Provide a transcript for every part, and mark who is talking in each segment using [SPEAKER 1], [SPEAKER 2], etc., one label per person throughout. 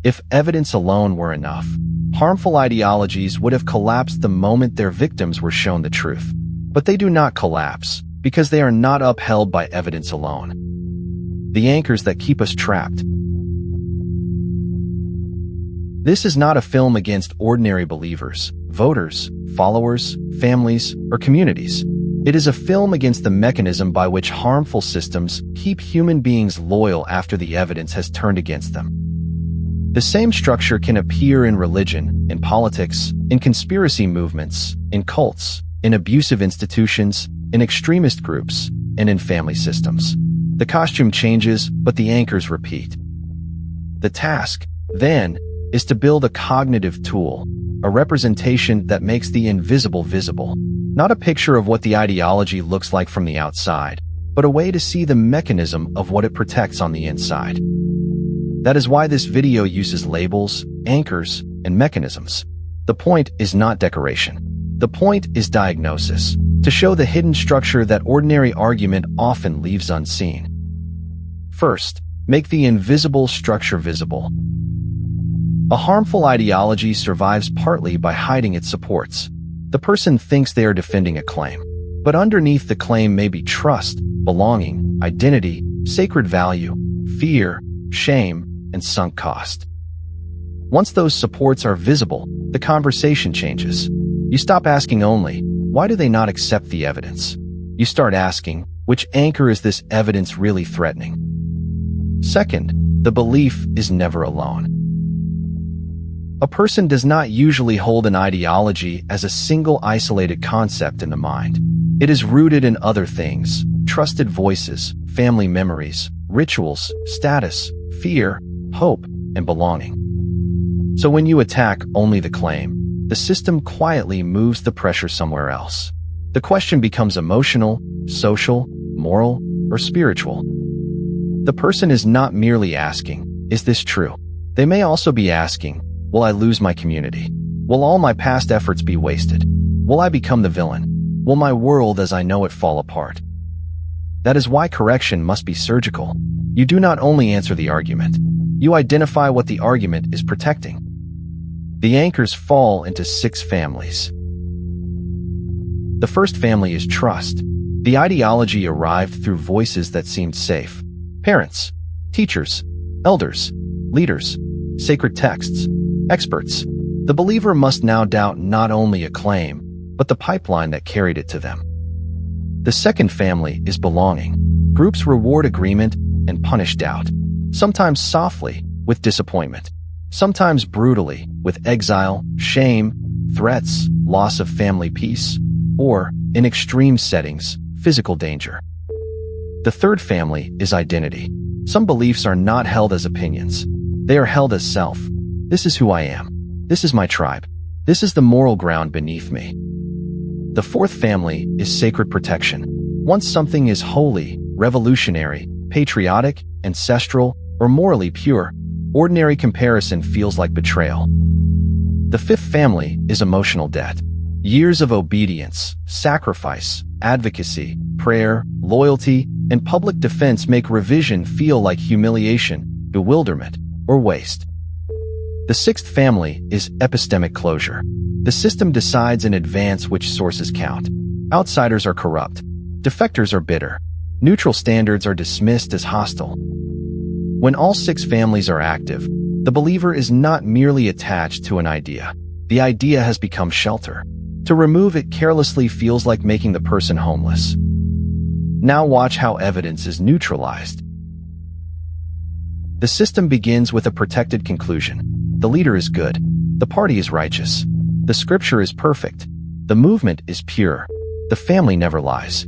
[SPEAKER 1] If evidence alone were enough, harmful ideologies would have collapsed the moment their victims were shown the truth. But they do not collapse, because they are not upheld by evidence alone. The anchors that keep us trapped. This is not a film against ordinary believers, voters, followers, families, or communities. It is a film against the mechanism by which harmful systems keep human beings loyal after the evidence has turned against them. The same structure can appear in religion, in politics, in conspiracy movements, in cults, in abusive institutions, in extremist groups, and in family systems. The costume changes, but the anchors repeat. The task, then, is to build a cognitive tool, a representation that makes the invisible visible. Not a picture of what the ideology looks like from the outside, but a way to see the mechanism of what it protects on the inside. That is why this video uses labels, anchors, and mechanisms. The point is not decoration. The point is diagnosis, to show the hidden structure that ordinary argument often leaves unseen. First, make the invisible structure visible. A harmful ideology survives partly by hiding its supports. The person thinks they are defending a claim, but underneath the claim may be trust, belonging, identity, sacred value, fear, shame, and sunk cost. Once those supports are visible, the conversation changes. You stop asking only, why do they not accept the evidence? You start asking, which anchor is this evidence really threatening? Second, the belief is never alone. A person does not usually hold an ideology as a single isolated concept in the mind. It is rooted in other things: trusted voices, family memories, rituals, status, fear, hope, and belonging. So when you attack only the claim, the system quietly moves the pressure somewhere else. The question becomes emotional, social, moral, or spiritual. The person is not merely asking, is this true? They may also be asking, will I lose my community? Will all my past efforts be wasted? Will I become the villain? Will my world as I know it fall apart? That is why correction must be surgical. You do not only answer the argument, you identify what the argument is protecting. The anchors fall into 6 families. The first family is trust. The ideology arrived through voices that seemed safe. Parents, teachers, elders, leaders, sacred texts, experts. The believer must now doubt not only a claim, but the pipeline that carried it to them. The second family is belonging. Groups reward agreement and punish doubt, sometimes softly, with disappointment, sometimes brutally, with exile, shame, threats, loss of family peace, or, in extreme settings, physical danger. The third family is identity. Some beliefs are not held as opinions. They are held as self. This is who I am. This is my tribe. This is the moral ground beneath me. The fourth family is sacred protection. Once something is holy, revolutionary, patriotic, ancestral, or morally pure, ordinary comparison feels like betrayal. The fifth family is emotional debt. Years of obedience, sacrifice, advocacy, prayer, loyalty, and public defense make revision feel like humiliation, bewilderment, or waste. The sixth family is epistemic closure. The system decides in advance which sources count. Outsiders are corrupt. Defectors are bitter. Neutral standards are dismissed as hostile. When all 6 families are active, the believer is not merely attached to an idea. The idea has become shelter. To remove it carelessly feels like making the person homeless. Now watch how evidence is neutralized. The system begins with a protected conclusion. The leader is good. The party is righteous. The scripture is perfect. The movement is pure. The family never lies.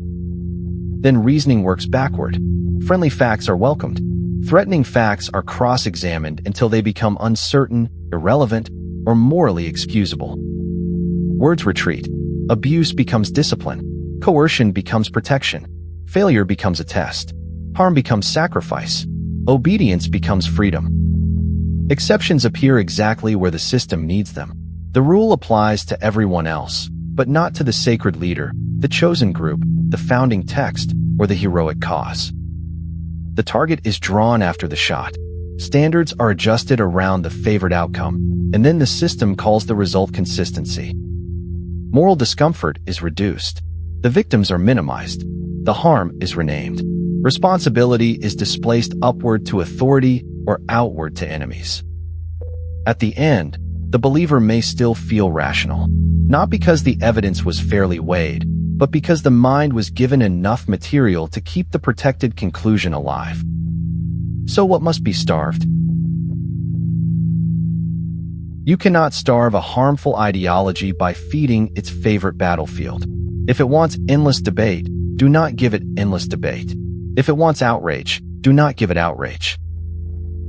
[SPEAKER 1] Then reasoning works backward. Friendly facts are welcomed. Threatening facts are cross-examined until they become uncertain, irrelevant, or morally excusable. Words retreat. Abuse becomes discipline. Coercion becomes protection. Failure becomes a test. Harm becomes sacrifice. Obedience becomes freedom. Exceptions appear exactly where the system needs them. The rule applies to everyone else, but not to the sacred leader, the chosen group, the founding text, or the heroic cause. The target is drawn after the shot. Standards are adjusted around the favored outcome, and then the system calls the result consistency. Moral discomfort is reduced. The victims are minimized. The harm is renamed. Responsibility is displaced upward to authority or outward to enemies. At the end, the believer may still feel rational, not because the evidence was fairly weighed, but because the mind was given enough material to keep the protected conclusion alive. So what must be starved? You cannot starve a harmful ideology by feeding its favorite battlefield. If it wants endless debate, do not give it endless debate. If it wants outrage, do not give it outrage.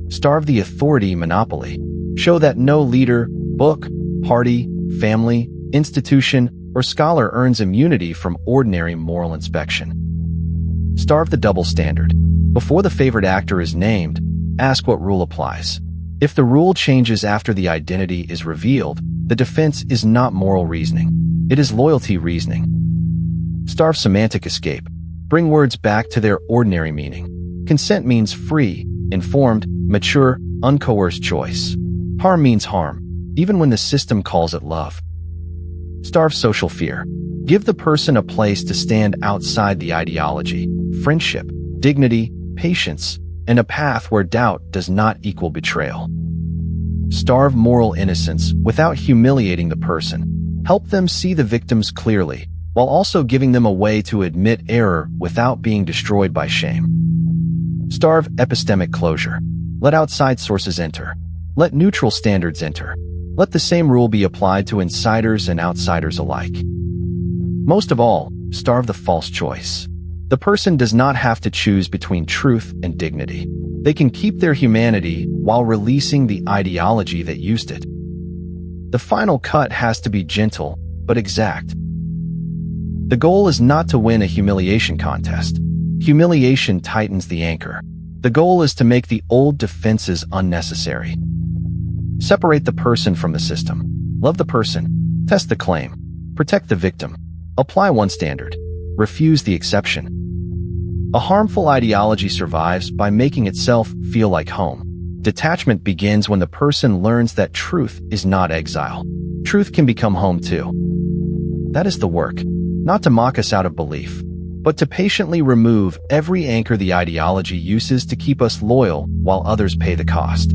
[SPEAKER 1] Starve the authority monopoly. Show that no leader, book, party, family, institution, or scholar earns immunity from ordinary moral inspection. Starve the double standard. Before the favored actor is named, ask what rule applies. If the rule changes after the identity is revealed, the defense is not moral reasoning. It is loyalty reasoning. Starve semantic escape. Bring words back to their ordinary meaning. Consent means free, informed, mature, uncoerced choice. Harm means harm, even when the system calls it love. Starve social fear. Give the person a place to stand outside the ideology, friendship, dignity, patience, and a path where doubt does not equal betrayal. Starve moral innocence without humiliating the person. Help them see the victims clearly, while also giving them a way to admit error without being destroyed by shame. Starve epistemic closure. Let outside sources enter. Let neutral standards enter. Let the same rule be applied to insiders and outsiders alike. Most of all, starve the false choice. The person does not have to choose between truth and dignity. They can keep their humanity while releasing the ideology that used it. The final cut has to be gentle, but exact. The goal is not to win a humiliation contest. Humiliation tightens the anchor. The goal is to make the old defenses unnecessary. Separate the person from the system. Love the person. Test the claim. Protect the victim. Apply one standard. Refuse the exception. A harmful ideology survives by making itself feel like home. Detachment begins when the person learns that truth is not exile. Truth can become home too. That is the work, not to mock us out of belief, but to patiently remove every anchor the ideology uses to keep us loyal while others pay the cost.